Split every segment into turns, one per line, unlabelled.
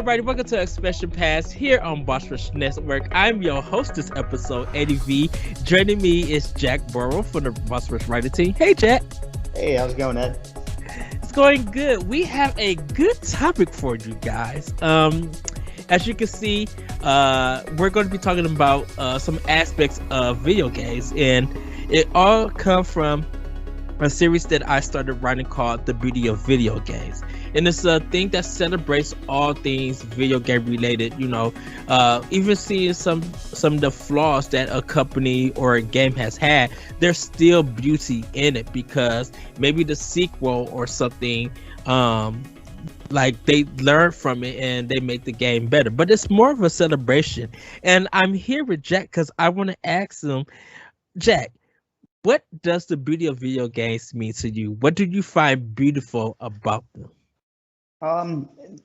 everybody. Welcome to Expression Pass here on Boss Rush Network. I'm your host this episode, Eddie V. Joining me is Jack Brough from the Boss Rush Writer Team. Hey, Jack.
Hey, how's it going, Ed?
It's going good. We have a good topic for you guys. As you can see, we're going to be talking about some aspects of video games, and it all comes from a series that I started writing called The Beauty of Video Games. And it's a thing that celebrates all things video game related, even seeing some of the flaws that a company or a game has had, there's still beauty in it because maybe the sequel or something, like they learn from it and they make the game better. But it's more of a celebration. And I'm here with Jack because I want to ask him, Jack, what does the beauty of video games mean to you? What do you find beautiful about them?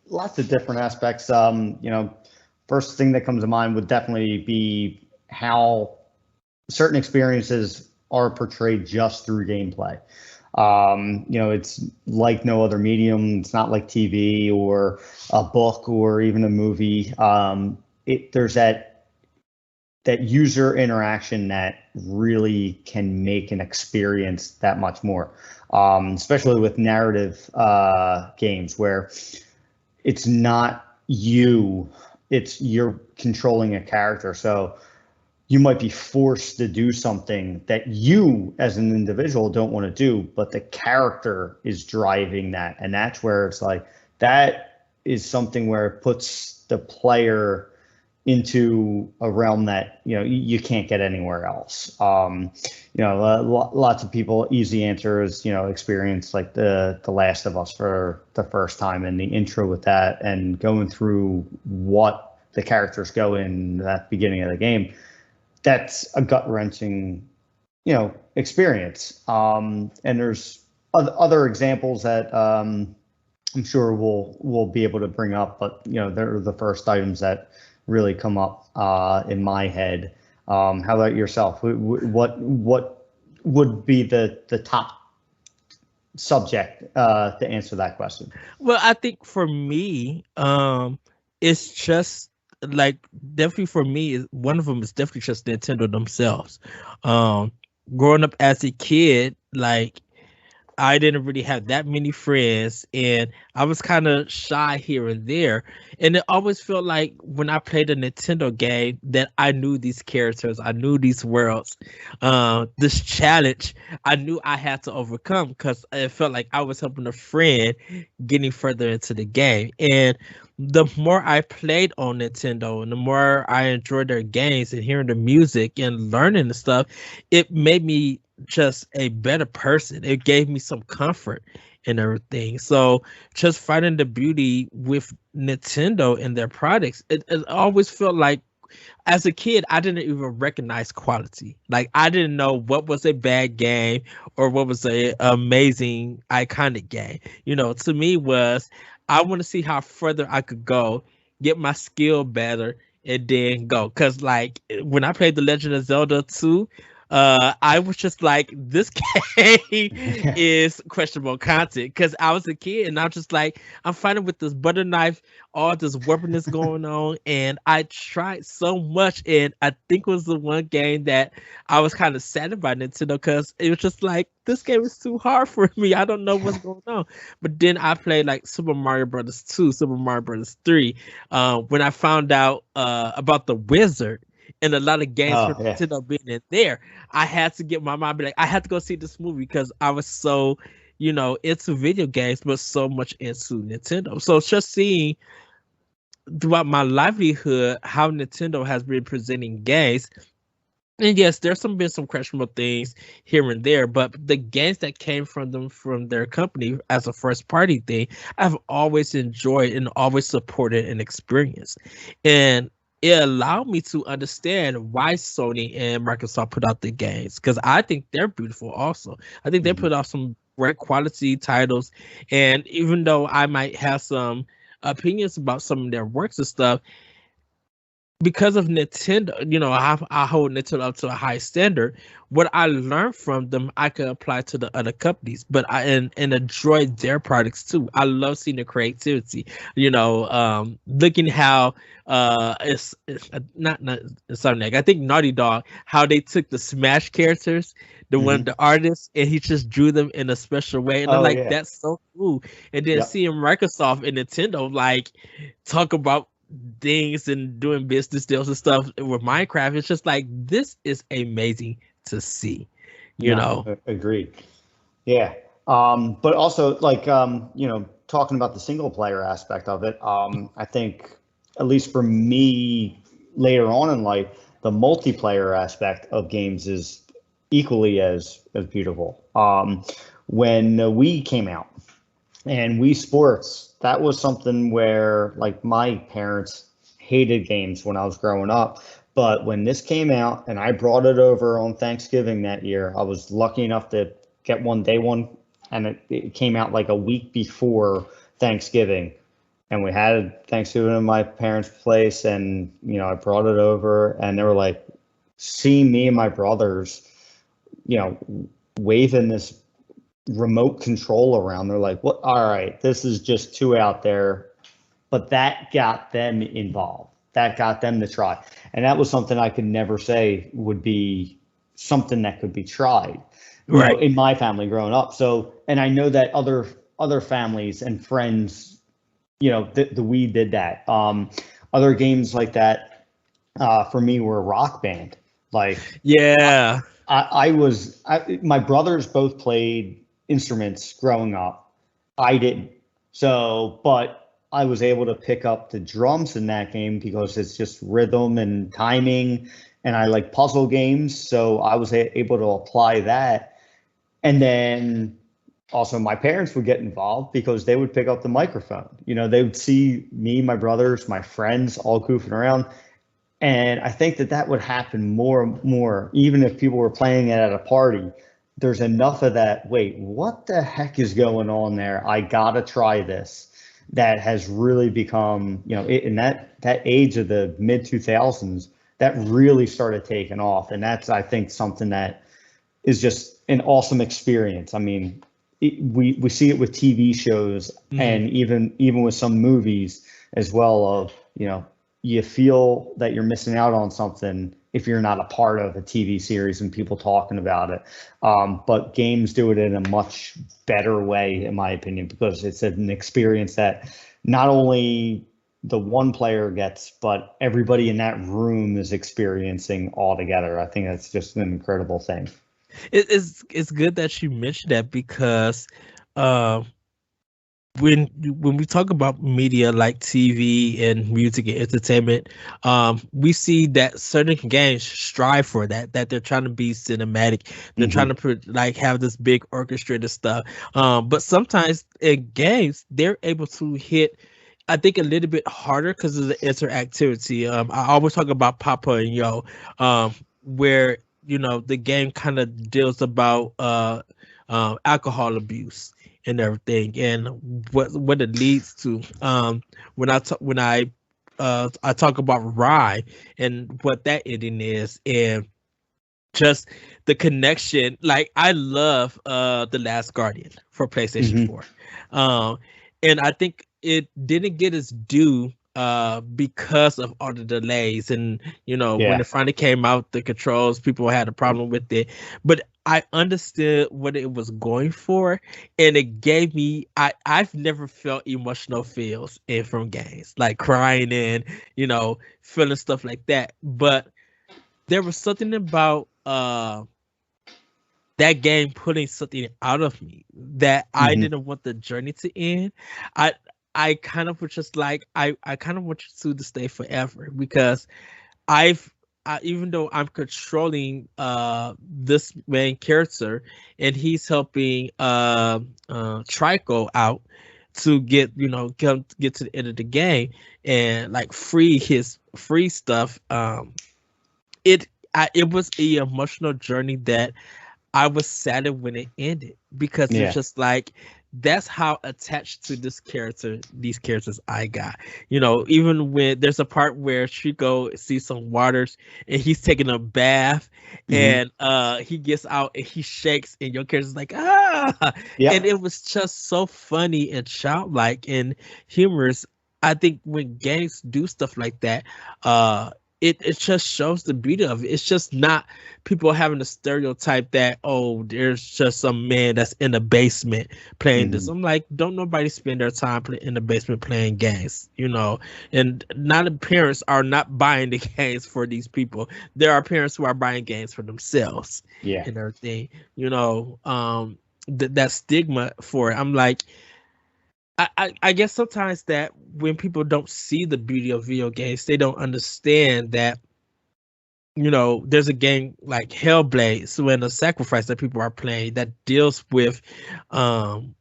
Lots of different aspects. First thing that comes to mind would definitely be how certain experiences are portrayed just through gameplay. It's like no other medium. It's not like TV or a book or even a movie. There's that user interaction that really can make an experience that much more, especially with narrative games where it's not you're controlling a character. So you might be forced to do something that you as an individual don't want to do, but the character is driving that. And that's where it's like, that is something where it puts the player into a realm that you can't get anywhere else. Lots of people, easy answer is experience like the Last of Us for the first time and the intro with that and going through what the characters go in that beginning of the game. That's a gut-wrenching experience. And there's other examples that I'm sure we'll be able to bring up, but they're the first items that really come up in my head. How about yourself? What would be the top subject to answer that question?
Well, I think for me, it's just like definitely for me, one of them is definitely just Nintendo themselves. Growing up as a kid, like I didn't really have that many friends and I was kind of shy here and there. And it always felt like when I played a Nintendo game that I knew these characters, I knew these worlds, this challenge I knew I had to overcome because it felt like I was helping a friend getting further into the game. And the more I played on Nintendo and the more I enjoyed their games and hearing the music and learning the stuff, it made me just a better person. It gave me some comfort and everything. So just finding the beauty with Nintendo and their products, it always felt like as a kid, I didn't even recognize quality. Like I didn't know what was a bad game or what was a amazing, iconic game. To me was I want to see how further I could go, get my skill better, and then go. Cause like when I played The Legend of Zelda 2, I was just like, this game is questionable content because I was a kid and I was just like, I'm fighting with this butter knife, all this weaponry going on, and I tried so much, and I think it was the one game that I was kind of saddened by Nintendo because it was just like, this game is too hard for me. I don't know what's going on. But then I played like Super Mario Brothers 2, Super Mario Brothers 3, when I found out about the wizard. And a lot of games for Nintendo being in there, I had to get my mind be like, I had to go see this movie because I was so, into video games, but so much into Nintendo. So just seeing throughout my livelihood how Nintendo has been presenting games. And yes, there's been some questionable things here and there, but the games that came from them from their company as a first party thing, I've always enjoyed and always supported and experienced. And it allowed me to understand why Sony and Microsoft put out the games because I think they're beautiful also. I think they put out some great quality titles, and even though I might have some opinions about some of their works and stuff, because of Nintendo, I hold Nintendo up to a high standard. What I learned from them, I could apply to the other companies, but and enjoy their products too. I love seeing the creativity. Looking how it's not Insomniac. I think Naughty Dog, how they took the Smash characters, the
Hmm.
artist, and he just drew them in a special way, and I'm
Oh
like,
yeah.
that's so cool. And then
Yep.
seeing Microsoft and Nintendo like talk about things and doing business deals and stuff with Minecraft. It's just like this is amazing to see, you
No,
know.
agreed. Yeah. But also like talking about the single player aspect of it, I think at least for me later on in life, the multiplayer aspect of games is equally as beautiful. When Wii came out and Wii Sports, that was something where like my parents hated games when I was growing up. But when this came out and I brought it over on Thanksgiving that year, I was lucky enough to get one day one, and it came out like a week before Thanksgiving. And we had Thanksgiving at my parents' place, and I brought it over, and they were like, seeing me and my brothers, you know, waving this remote control around. They're like, "What? All right, this is just too out there." But that got them involved. That got them to try, and that was something I could never say would be something that could be tried.
Right.
In my family growing up. So, and I know that other families and friends, the we did that. Other games like that for me were Rock Band. Like
Yeah.
my brothers both played instruments growing up. I didn't. So, but I was able to pick up the drums in that game because it's just rhythm and timing, and I like puzzle games. So I was able to apply that. And then also my parents would get involved because they would pick up the microphone. They would see me, my brothers, my friends all goofing around, and I think that would happen more and more, even if people were playing it at a party. There's enough of that. Wait, what the heck is going on there? I gotta try this. That has really become, in that age of the mid 2000s, that really started taking off, and that's I think something that is just an awesome experience. I mean, we see it with TV shows
Hmm.
and even with some movies as well. Of you feel that you're missing out on something if you're not a part of a TV series and people talking about it. But games do it in a much better way, in my opinion, because it's an experience that not only the one player gets, but everybody in that room is experiencing all together. I think that's just an incredible thing.
It's good that you mentioned that because uh, when we talk about media like TV and music and entertainment, we see that certain games strive for that they're trying to be cinematic. They're trying to
Hmm.
put like have this big orchestrated stuff. But sometimes in games they're able to hit, I think, a little bit harder because of the interactivity. I always talk about Papa and Yo, where the game kind of deals about alcohol abuse and everything, and what it leads to. When I talk about Rye and what that ending is, and just the connection. Like I love The Last Guardian for PlayStation
Hmm.
4. Um and I think it didn't get its due because of all the delays, and when
Yeah.
it finally came out, the controls, people had a problem with it, but I understood what it was going for, and it gave me, I've never felt emotional feels in from games, like crying and feeling stuff like that, but there was something about that game putting something out of me that I
Hmm.
didn't want the journey to end. I I kind of was just like, I kind of want you to stay forever, because I've even though I'm controlling this main character, and he's helping Trico out to get to the end of the game and like free stuff. It it was a emotional journey that I was saddened when it ended, because it's
Yeah.
just like that's how attached to these characters I got. You know, even when there's a part where Chico sees some waters and he's taking a bath,
Hmm.
and he gets out and he shakes and your character's like, ah, and
Yep.
it was just so funny and childlike and humorous. I think when games do stuff like that, uh it just shows the beauty of it. It's just not people having a stereotype that, oh, there's just some man that's in the basement playing this.
Hmm.
I'm like, don't nobody spend their time in the basement playing games, you know? And not the parents are not buying the games for these people. There are parents who are buying games for themselves
Yeah.
and everything, you know. That stigma for it. I'm like, I guess sometimes that when people don't see the beauty of video games, they don't understand that, you know, there's a game like Hellblade, so in a sacrifice that people are playing that deals with um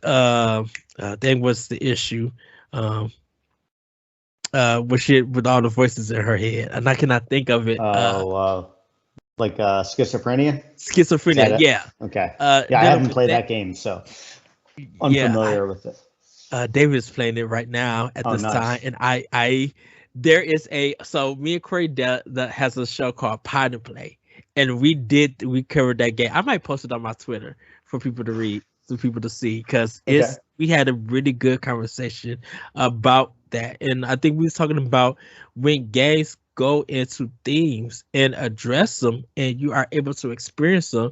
then what's the issue? Um with shit with all the voices in her head. And I cannot think of it.
Oh, like schizophrenia? Is
Schizophrenia,
that it?
yeah.
Okay. Yeah, I
Dealing
haven't
with
played
that,
that game, so
yeah.
unfamiliar with it.
David is playing it right now at
Oh,
this time,
nice.
and I there is a so me and Corey that has a show called Pod and Play, and we covered that game. I might post it on my Twitter for people to read, for people to see, because
Okay.
it's we had a really good conversation about that, and I think we was talking about when games go into themes and address them, and you are able to experience them.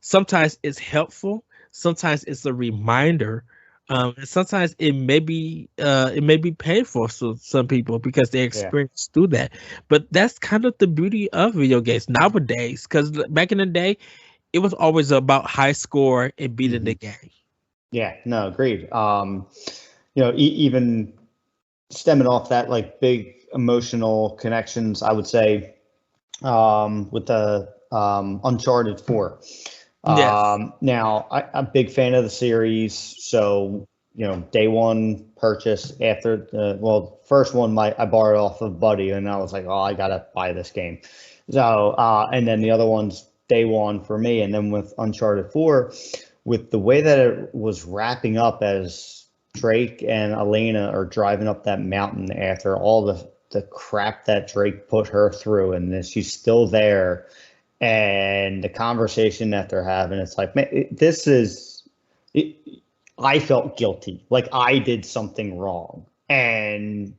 Sometimes it's helpful, sometimes it's a reminder, and sometimes it may be painful for some people because they
Yeah.
experience through that. But that's kind of the beauty of video games nowadays, because back in the day it was always about high score and beating
Hmm.
the game.
Yeah. No, agreed. Even stemming off that, like big emotional connections, I would say, with the Uncharted 4.
Yes.
Now, I'm a big fan of the series, so day one purchase after first one, I borrowed off of a buddy, and I was like, oh, I gotta buy this game. So, and then the other one's day one for me, and then with Uncharted 4, with the way that it was wrapping up as Drake and Elena are driving up that mountain after all the crap that Drake put her through, and then she's still there, and the conversation that they're having, it's like, man, this is it, I felt guilty, like I did something wrong, and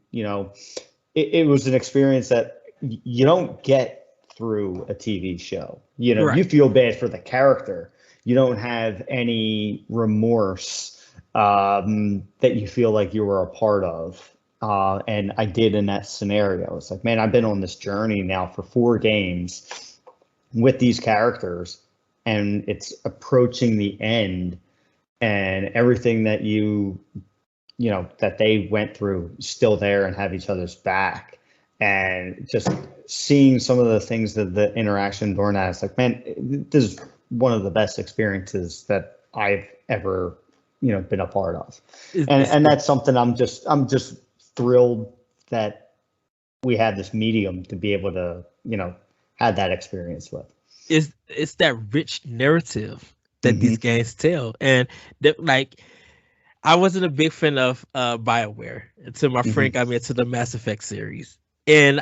it was an experience that you don't get through a TV show. You
Right.
feel bad for the character, you don't have any remorse, that you feel like you were a part of. And I did in that scenario. It's like, man, I've been on this journey now for 4 games with these characters, and it's approaching the end, and everything that that they went through still there and have each other's back, and just seeing some of the things that the interaction during that, it's like, man, this is one of the best experiences that I've ever been a part of, and
It's
and that's something I'm just thrilled that we have this medium to be able to have that experience with.
it's that rich narrative that these
Hmm.
games tell, and that, like, I wasn't a big fan of BioWare until my
Hmm.
friend got me into the Mass Effect series. And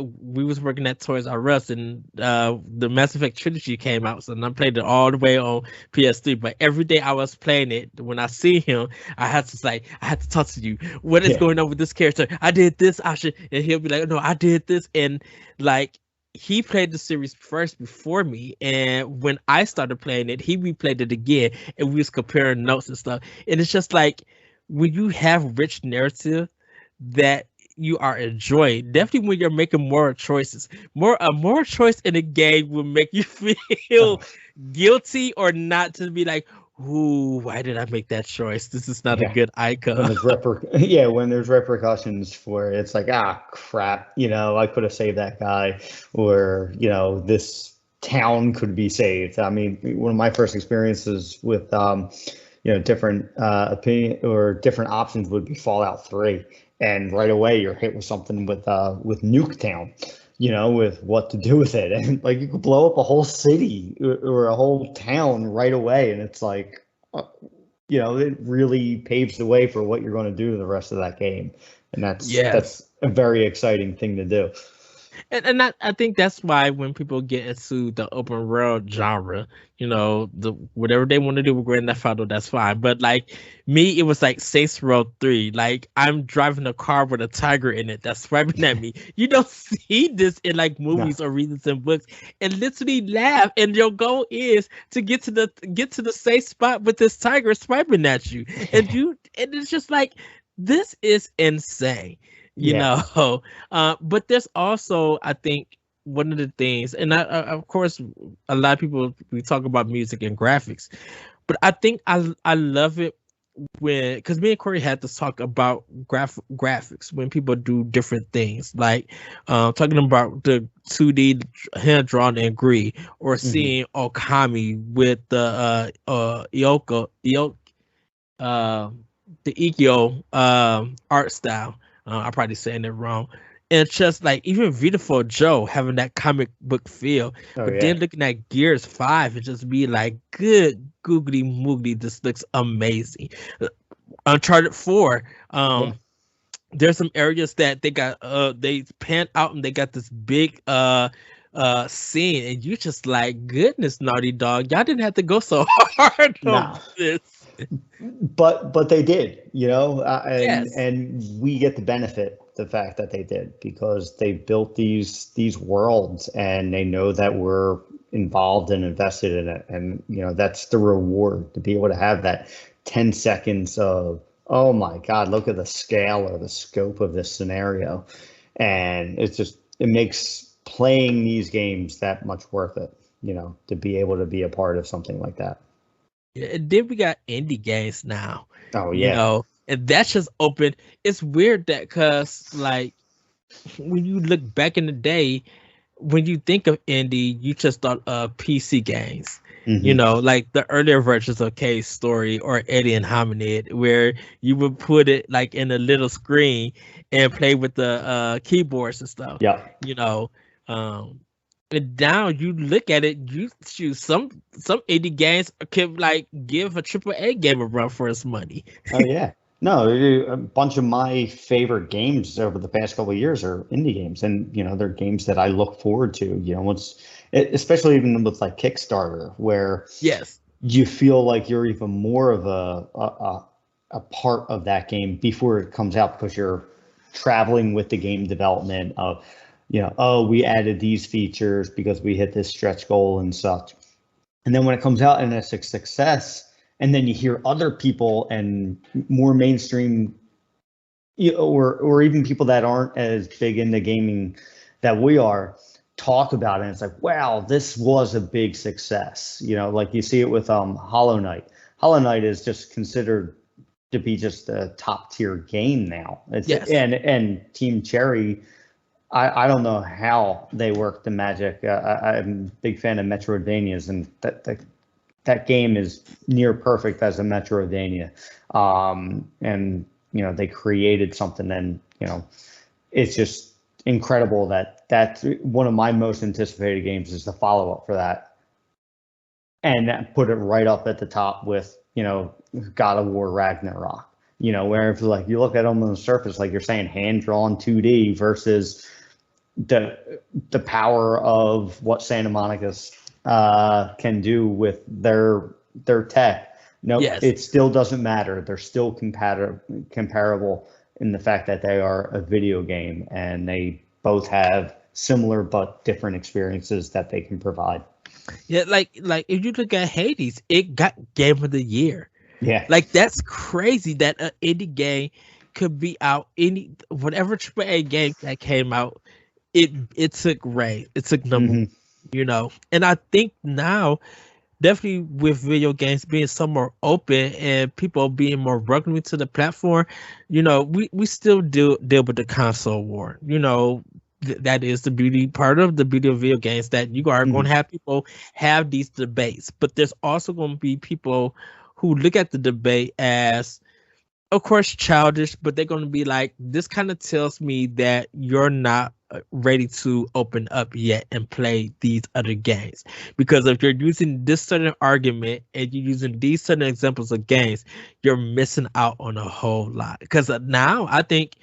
we was working at Toys R Us, and the Mass Effect trilogy came out, so I played it all the way on PS3. But every day I was playing it, when I see him, I had to say, I had to talk to you. What is
Yeah.
going on with this character? I did this, I should, and he'll be like, no, I did this, and like he played the series first before me, and when I started playing it, he replayed it again, and we was comparing notes and stuff. And it's just like when you have rich narrative that you are enjoying, definitely when you're making moral choices, a moral choice in a game will make you feel
Oh,
guilty or not, to be like, ooh, why did I make that choice? This is not a
yeah.
good
When
icon.
when there's repercussions for it, it's like, ah, crap, I could have saved that guy, or this town could be saved. I mean, one of my first experiences with different opinion or different options would be Fallout 3, and right away you're hit with something with Nuketown, with what to do with it, and like you could blow up a whole city or a whole town right away, and it's like, it really paves the way for what you're going to do the rest of that game, and
Yes.
that's a very exciting thing to do.
And I think that's why when people get into the open world genre, the whatever they want to do with Grand Theft Auto, that's fine. But like me, it was like Saints Row 3. Like I'm driving a car with a tiger in it that's swiping at me. You don't see this in like
No,
movies or readings and books, and literally laugh. And your goal is to get to the safe spot with this tiger swiping at you, and it's just like this is insane. you
yeah,
know but there's also, I think, one of the things, and of course, a lot of people, we talk about music and graphics, but I think I love it when, because me and Corey had to talk about graphics when people do different things, like talking about the 2D hand drawn and grid, or
hmm
seeing Okami with the uh, the Ikkyo art style. I'm probably saying it wrong. And just like even Beautiful Joe having that comic book feel,
oh
but
yeah,
then looking at Gears 5 and just be like, good googly moogly, this looks amazing. Uncharted 4,
yeah.
there's some areas that they panned out and they got this big scene, and you just like, goodness, Naughty Dog, y'all didn't have to go so hard on
No,
this.
but they did, and
Yes.
we get the benefit the fact that they did, because they built these worlds and they know that we're involved and invested in it, and that's the reward, to be able to have that 10 seconds of, oh my God, look at the scale or the scope of this scenario, and it makes playing these games that much worth it, to be able to be a part of something like that.
Yeah, and then we got indie games now,
Oh yeah.
and that's just open. It's weird that, because like when you look back in the day, when you think of indie, you just thought of PC games.
hmm
Like the earlier versions of Cave Story or Eddie and Hominid, where you would put it like in a little screen and play with the keyboards and stuff.
Yeah.
You know, um, and now you look at it, you choose some indie games can like give a AAA game a run for its money.
Oh yeah. No, a bunch of my favorite games over the past couple of years are indie games, and they're games that I look forward to. Especially even with like Kickstarter, where
Yes,
you feel like you're even more of a part of that game before it comes out, because you're traveling with the game development of, oh, we added these features because we hit this stretch goal and such. And then when it comes out and it's a success, and then you hear other people and more mainstream, or even people that aren't as big into gaming that we are, talk about it, and it's like, wow, this was a big success. Like you see it with Hollow Knight. Hollow Knight is just considered to be just a top tier game now.
yes.
And Team Cherry, I don't know how they work the magic. I'm a big fan of Metroidvanias, and that game is near perfect as a Metroidvania. And they created something, and it's just incredible that that's one of my most anticipated games is the follow up for that, and that put it right up at the top with God of War Ragnarok. Where if like you look at them on the surface, like you're saying, hand drawn 2D versus the power of what Santa Monica's can do with their tech. No,
Yes.
it still doesn't matter. They're still comparable in the fact that they are a video game, and they both have similar but different experiences that they can provide.
Yeah, like if you look at Hades, it got Game of the Year.
Yeah.
Like that's crazy that an indie game could be out, any whatever AAA game that came out. It took Ray. It took number one,
hmm
And I think now, definitely with video games being so more open and people being more welcoming to the platform, we still deal with the console war. That is the beauty, part of the beauty of video games, that you are going
hmm
to have people have these debates, but there's also going to be people who look at the debate as, of course, childish, but they're going to be like, this kind of tells me that you're not ready to open up yet and play these other games. Because if you're using this certain argument and you're using these certain examples of games, you're missing out on a whole lot. Because now I think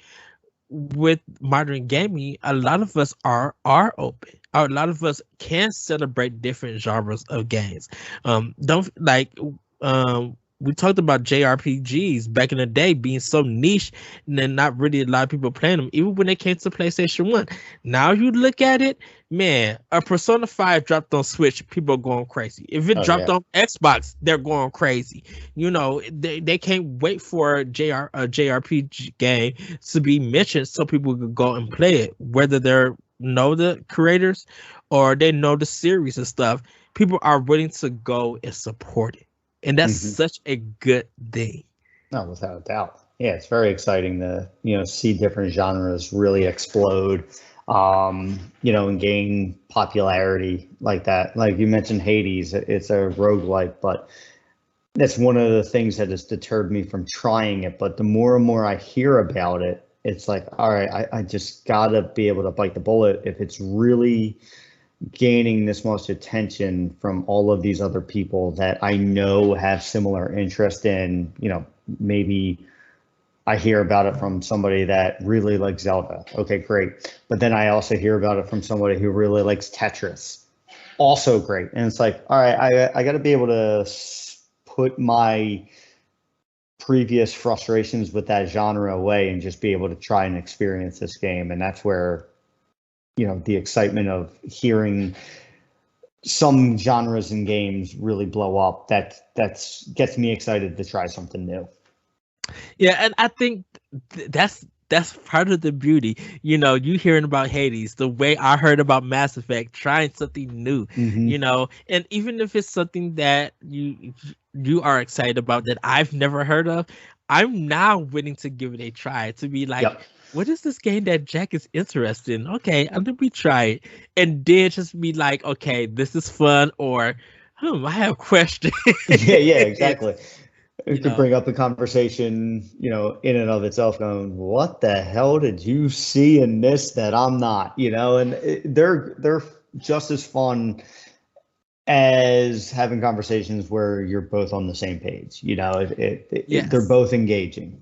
with modern gaming, a lot of us are open. A lot of us can celebrate different genres of games. Don't like we talked about JRPGs back in the day being so niche and then not really a lot of people playing them, even when they came to PlayStation 1. Now you look at it, man, a Persona 5 dropped on Switch, people are going crazy. If it
Oh
dropped
yeah.
on Xbox, they're going crazy. You know, they can't wait for a JRPG game to be mentioned so people could go and play it, whether they're know the creators or they know the series and stuff. People are willing to go and support it, and that's
Hmm.
such a good thing.
No, without a doubt. Yeah, it's very exciting to, see different genres really explode, and gain popularity like that. Like you mentioned Hades, it's a roguelike, but that's one of the things that has deterred me from trying it. But the more and more I hear about it, it's like, all right, I just gotta be able to bite the bullet if it's really gaining this much attention from all of these other people that I know have similar interest in, maybe I hear about it from somebody that really likes Zelda. Okay, great. But then I also hear about it from somebody who really likes Tetris. Also great. And it's like, all right, I got to be able to put my previous frustrations with that genre away and just be able to try and experience this game. And that's where, the excitement of hearing some genres in games really blow up, that's gets me excited to try something new.
Yeah, and I think that's part of the beauty. You know, you hearing about Hades, the way I heard about Mass Effect, trying something new.
Mm-hmm.
You know, and even if it's something that you are excited about that I've never heard of, I'm now willing to give it a try to be like,
Yep.
what is this game that Jack is interested in? Okay, let me try it, and then just be like, okay, this is fun, or I have questions.
Yeah, yeah, exactly.
you
It could
know,
bring up a conversation, in and of itself, going, "What the hell did you see in this that I'm not?" And they're just as fun as having conversations where you're both on the same page. They're
yes.
both engaging.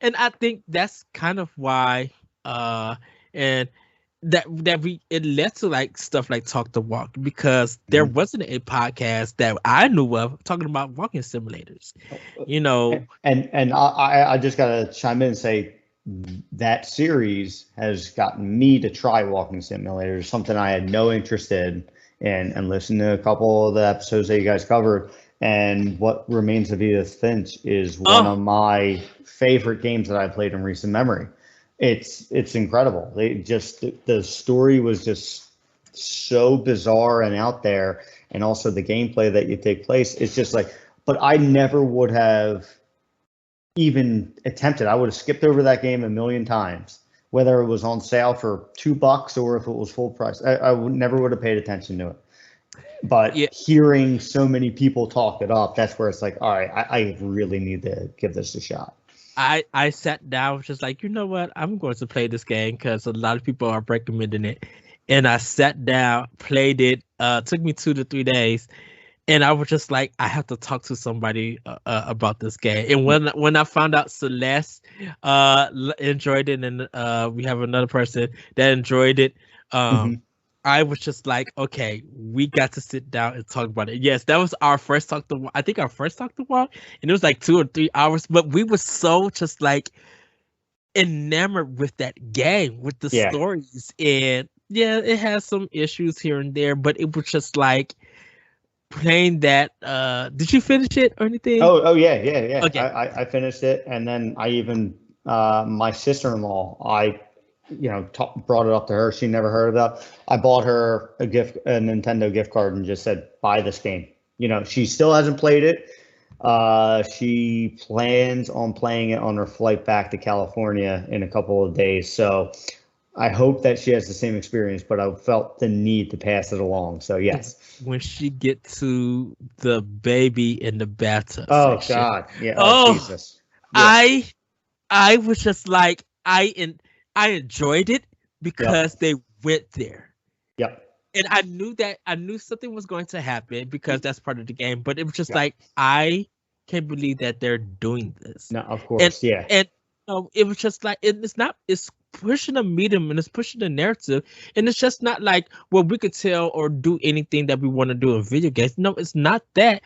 And I think that's kind of why and that we it led to like stuff like Talk the Walk, because there
Mhm.
wasn't a podcast that I knew of talking about walking simulators. You know,
And I just gotta chime in and say that series has gotten me to try walking simulators, something I had no interest in, and listen to a couple of the episodes that you guys covered. And What Remains of Edith Finch is one
oh
of my favorite games that I played in recent memory. It's incredible. The story was just so bizarre and out there, and also the gameplay that you take place. It's just like, but I never would have even attempted. I would have skipped over that game a million times, whether it was on sale for $2 or if it was full price. I would never would have paid attention to it.
yeah,
But hearing so many people talk it up, that's where it's like, all right, I really need to give this a shot.
I sat down just like, you know what, I'm going to play this game because a lot of people are recommending it, and I sat down, played it. Took me 2 to 3 days, and I was just like, I have to talk to somebody about this game. And when I found out Celeste enjoyed it, and we have another person that enjoyed it,
Mm-hmm.
I was just like, okay, we got to sit down and talk about it. Yes, that was our first talk to. I think our first talk to walk, and it was like 2 or 3 hours. But we were so just like enamored with that game, with the
Yeah.
stories, and yeah, it has some issues here and there, but it was just like playing that. Did you finish it or anything?
Oh, yeah, yeah, yeah.
Okay.
I finished it, and then I even my sister-in-law, I brought it up to her. She never heard about it. I bought her a Nintendo gift card, and just said, "Buy this game." She still hasn't played it. She plans on playing it on her flight back to California in a couple of days. So I hope that she has the same experience, but I felt the need to pass it along. So yes.
When she get to the baby in the bathtub
Oh
section,
God. Yeah. Oh
oh,
Jesus. Yeah.
I I was just like I enjoyed it, because
Yep.
they went there.
Yep.
And I knew something was going to happen because that's part of the game. But it was just
Yep.
like, I can't believe that they're doing this.
No, of
And
course. Yeah.
and it was just like, it's not, it's pushing a medium and it's pushing the narrative. And it's just not like, well, we could tell or do anything that we want to do in video games. No, it's not that.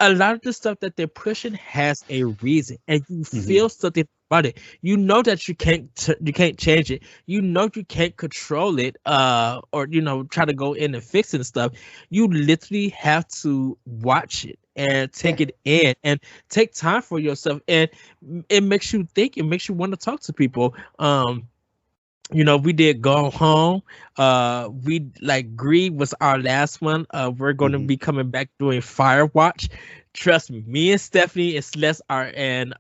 A lot of the stuff that they're pushing has a reason, and you
Hmm.
feel something about it. You know that you can't change it. You know you can't control it, or try to go in and fix it and stuff. You literally have to watch it and take
Yeah.
it in and take time for yourself, and it makes you think. It makes you want to talk to people. We did Go Home. We like Greed was our last one. We're going to
Hmm.
be coming back doing Firewatch. Trust me, me and Stephanie and Celeste are, and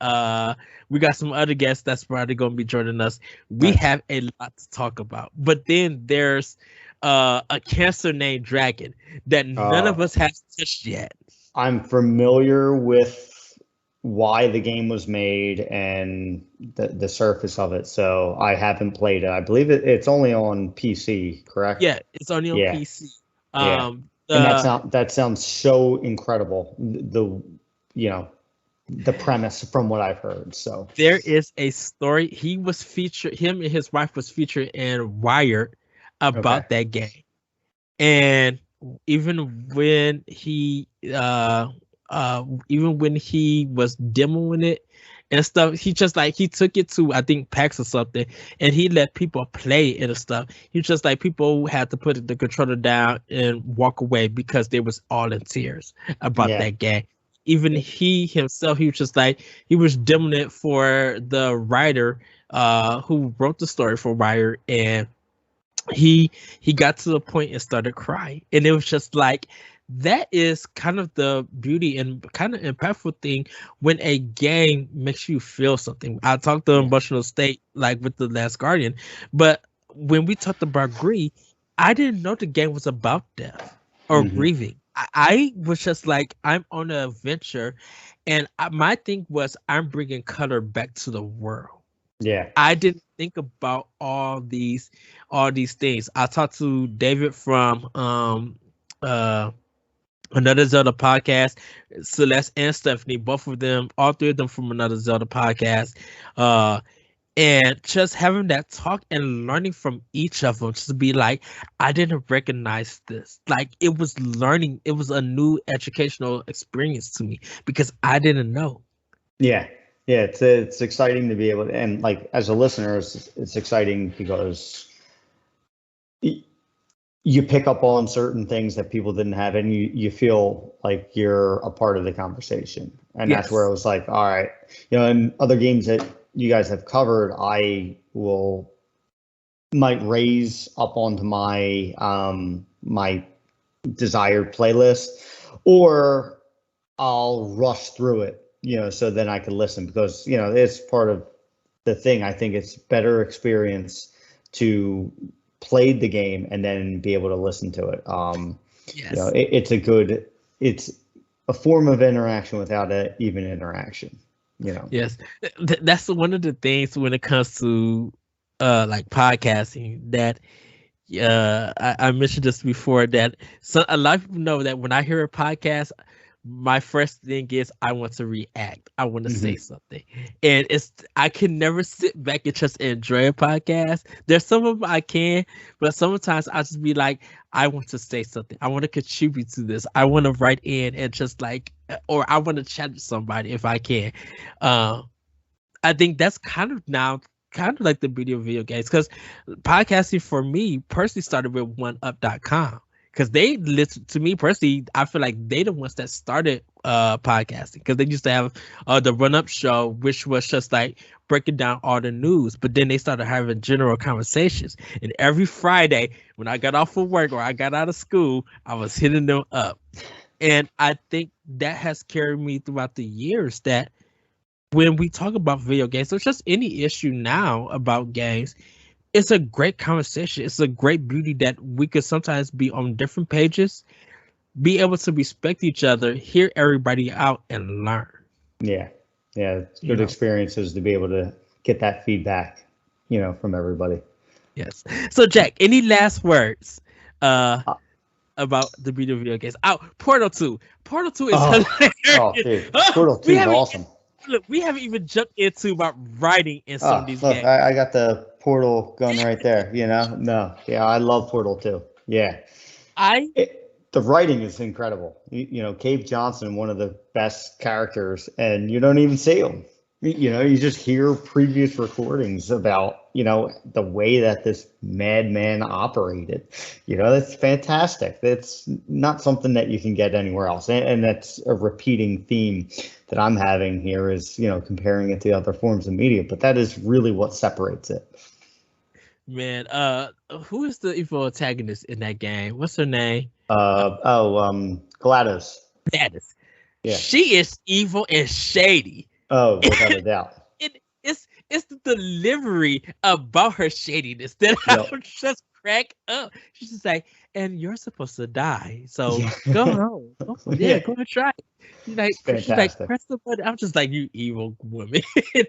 we got some other guests that's probably going to be joining us. We
Nice.
have a lot to talk about. But then there's a cancer named Dragon that none
Uh,
of us have touched yet.
I'm familiar with why the game was made and the surface of it, so I haven't played it. I believe it's only on PC, correct?
Yeah, it's only on
Yeah.
PC.
Yeah. And
The
that sounds so incredible. You know, the premise from what I've heard. So,
There is a story. He was featured. Him and his wife was featured in Wired
okay.
about that game. And even when he, even when he was demoing it and stuff, he just like he took it to, I think, PAX or something, and he let people play it and stuff. He just like, people had to put the controller down and walk away because they was all in tears about
Yeah.
that game. Even he himself, he was just like, he was demoing it for the writer who wrote the story for Wire, and he got to the point and started crying, and it was just like, that is kind of the beauty and kind of impactful thing when a game makes you feel something. I talked the
Yeah.
emotional state like with the Last Guardian, but when we talked about Grief, I didn't know the game was about death or
Hmm.
grieving. I was just like, I'm on an adventure, and my thing was, I'm bringing color back to the world.
Yeah.
I didn't think about all these things. I talked to David from uh another Zelda podcast, Celeste and Stephanie, both of them, all three of them from another Zelda podcast. Uh and just having that talk and learning from each of them, just to be like, I didn't recognize this. Like, it was learning, it was a new educational experience to me because I didn't know.
Yeah. Yeah. It's exciting to be able to, and like as a listener, it's exciting because you pick up on certain things that people didn't have, and you feel like you're a part of the conversation. And that's where I
Yes.
was like, all right, in other games that you guys have covered, I will might raise up onto my desired playlist, or I'll rush through it, so then I can listen, because it's part of the thing. I think it's better experience to play the game and then be able to listen to it.
Yes.
It's a form of interaction without a even interaction.
Yes, that's one of the things when it comes to like podcasting, that I mentioned this before, that a lot of people know that when I hear a podcast, my first thing is, I want to react. I want to say
Hmm.
something, and I can never sit back and just enjoy a podcast. There's some of them I can, but sometimes I just be like, I want to say something. I want to contribute to this. I want to write in and just like, or I want to chat with somebody if I can. Uh, I think that's kind of now kind of like the beauty of video games, because podcasting for me personally started with OneUp.com, because they listen to me personally. I feel like they the ones that started podcasting, because they used to have the Run Up show, which was just like breaking down all the news, but then they started having general conversations, and every Friday when I got off of work or I got out of school, I was hitting them up. And I think that has carried me throughout the years, that when we talk about video games, or just any issue now about games, it's a great conversation. It's a great beauty that we could sometimes be on different pages, be able to respect each other, hear everybody out, and learn.
Yeah. Yeah. It's
You
good
know,
experiences to be able to get that feedback, from everybody.
Yes. So Jack, any last words uh
Uh,
about the video games? Oh, Portal 2. Portal 2 is
oh, oh,
hilarious.
dude,
Oh,
Portal
we
2 is
haven't
awesome.
look, we haven't even jumped into about writing in some of
Oh,
these
look,
games.
I got the Portal gun right there. No, yeah, I love Portal 2. Yeah,
I
the writing is incredible. Cave Johnson, one of the best characters, and you don't even see him. You just hear previous recordings about, the way that this madman operated. That's fantastic. That's not something that you can get anywhere else. And that's a repeating theme that I'm having here is, comparing it to other forms of media, but that is really what separates it.
man, who is the evil antagonist in that game? What's her name?
GLaDOS.
Gladys.
Yeah.
She is evil and shady.
Oh, without a doubt.
It's the delivery about her shadiness that
Yep.
I'll just crack up. She's just like, and you're supposed to die, so
Yeah.
go home. Yeah,
Yeah.
go and try it.
It's
She's like,
fantastic.
press the button. I'm just like, you evil woman.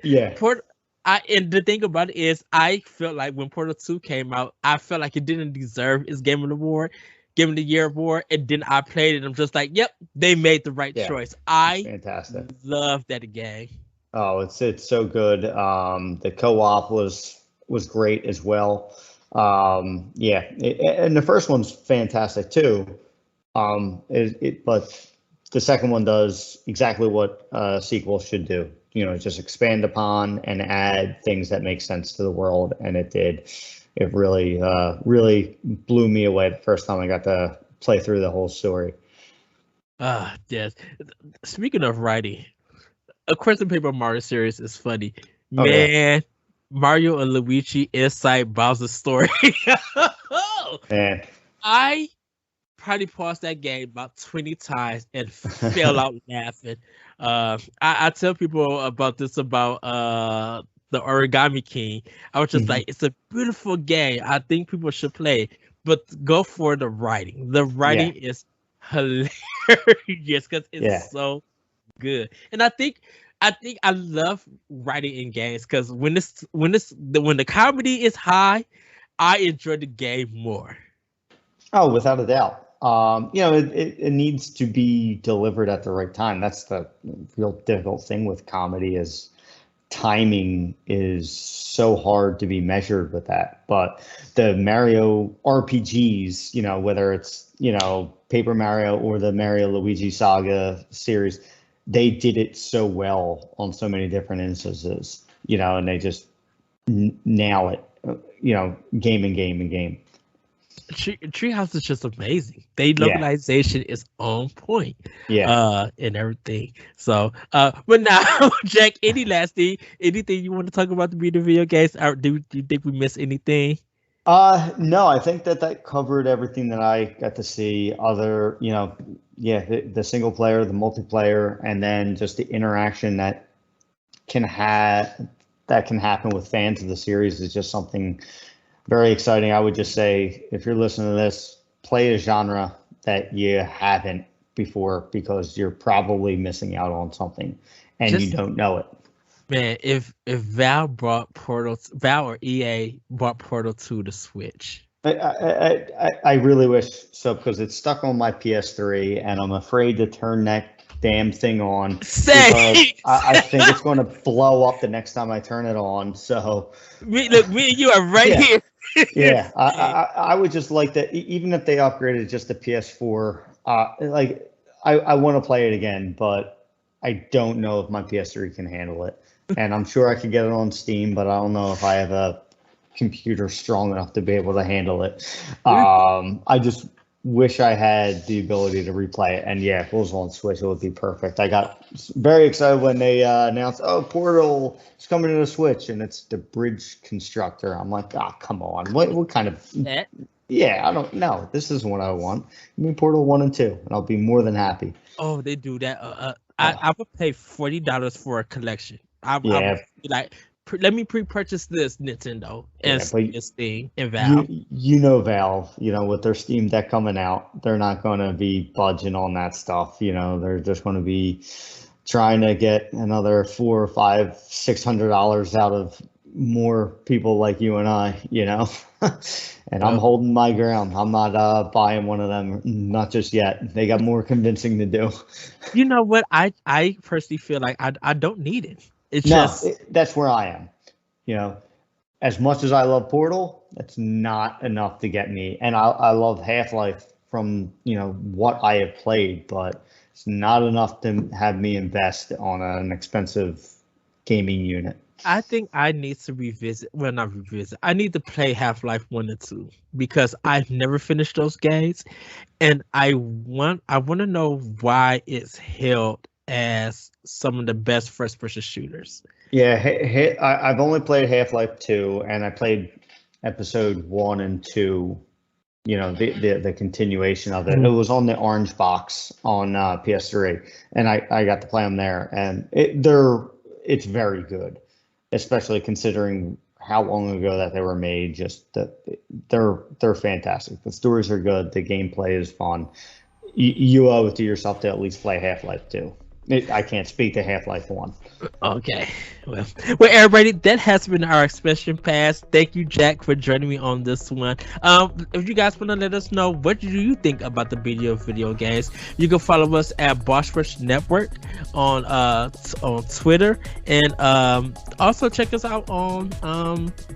Yeah.
Port, and the thing about it is, I felt like when Portal 2 came out, I felt like it didn't deserve its Game of the Year award, and then I played it. I'm just like, yep, they made the right
Yeah.
choice.
It's
I
fantastic.
love that game.
Oh, it's so good. The co-op was great as well. Yeah, and the first one's fantastic too. But the second one does exactly what a sequel should do. Just expand upon and add things that make sense to the world, and it did. It really blew me away the first time I got to play through the whole story.
Yes. Speaking of writing, A Question Paper Mario series is funny.
Oh yeah,
Man, Mario and Luigi inside Bowser's story.
man.
I probably paused that game about 20 times and fell out laughing. I tell people about this about the Origami King. I was just
Mhm.
like, it's a beautiful game. I think people should play it, but go for the writing. The
Yeah,
writing is hilarious because
yeah.
it's so good. And I think I love writing in games because when the comedy is high, I enjoy the game more.
Oh, without a doubt. It needs to be delivered at the right time. That's the real difficult thing with comedy is timing is so hard to be measured with that. But the Mario RPGs, whether it's, Paper Mario or the Mario Luigi Saga series, they did it so well on so many different instances, and they just nail it, game and game and game.
Treehouse is just amazing. They
Yeah.
localization is on point,
Yeah.
and everything. So, but now, Jack, anything you want to talk about the video games? Or do you think we missed anything?
No, I think that covered everything that I got to see. Other, yeah, the single player, the multiplayer, and then just the interaction can have that can happen with fans of the series is just something very exciting. I would just say, if you're listening to this, play a genre that you haven't before because you're probably missing out on something and you
Just
don't know it.
man, if Val or EA brought Portal 2 to Switch.
I really wish so because it's stuck on my PS3 and I'm afraid to turn that damn thing on because
Say,
I think it's going to blow up the next time I turn it on. So
me and you are right
yeah,
here.
yeah, I would just like that. Even if they upgraded just to PS4, like I want to play it again, but I don't know if my PS3 can handle it. And I'm sure I could get it on Steam, but I don't know if I have a computer strong enough to be able to handle it. I just wish I had the ability to replay it. And yeah, if it was on Switch, it would be perfect. I got very excited when they announced, "Oh, Portal is coming to the Switch," and it's the Bridge Constructor. I'm like, "Ah, come on! What kind of?"
That
Yeah, I don't know. This is what I want. Give me Portal 1 and 2, and I'll be more than happy.
Oh, they do that.
Oh,
I would pay $40 for a collection. I would
yeah,
be like, let me pre-purchase this Nintendo and
yeah, but
Steam and Valve.
Valve, with their Steam Deck coming out, they're not going to be budging on that stuff. They're just going to be trying to get another $400 or $500, $600 out of more people like you and I, and I'm
Well,
holding my ground. I'm not buying one of them, not just yet. They got more convincing to do.
you know what? I personally feel like I don't need it. It's
No,
just
that's where I am. You know, as much as I love Portal, that's not enough to get me. And I love Half-Life from, what I have played, but it's not enough to have me invest on an expensive gaming unit.
I think I need to revisit. Well, not revisit. I need to play Half-Life 1 and 2 because I've never finished those games, and I want to know why it's held as some of the best first-person shooters.
Yeah, I've only played Half-Life 2, and I played episode 1 and 2, the continuation of it. It was on the orange box on PS3, and I got to play them there, and it's very good, especially considering how long ago that they were made. Just that they're fantastic. The stories are good. The gameplay is fun. You owe it to yourself to at least play Half-Life 2. I can't speak to Half-Life 1.
Okay. Well, everybody, that has been our expression pass. Thank you, Jack, for joining me on this one. If you guys want to let us know what do you think about the video games, you can follow us at Boss Rush Network on Twitter, and also check us out on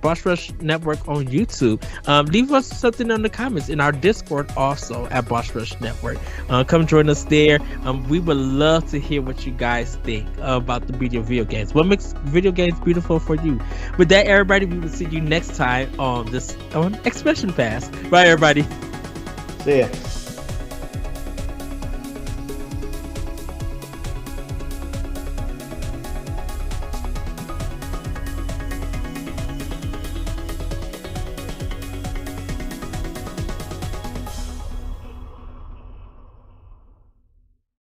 Boss Rush Network on YouTube. Leave us something in the comments in our Discord, also at Boss Rush Network. Come join us there. We would love to hear what you guys think about the video games. What makes video games beautiful for you? With that, everybody, we will see you next time on Expression Pass. Bye, everybody.
See ya.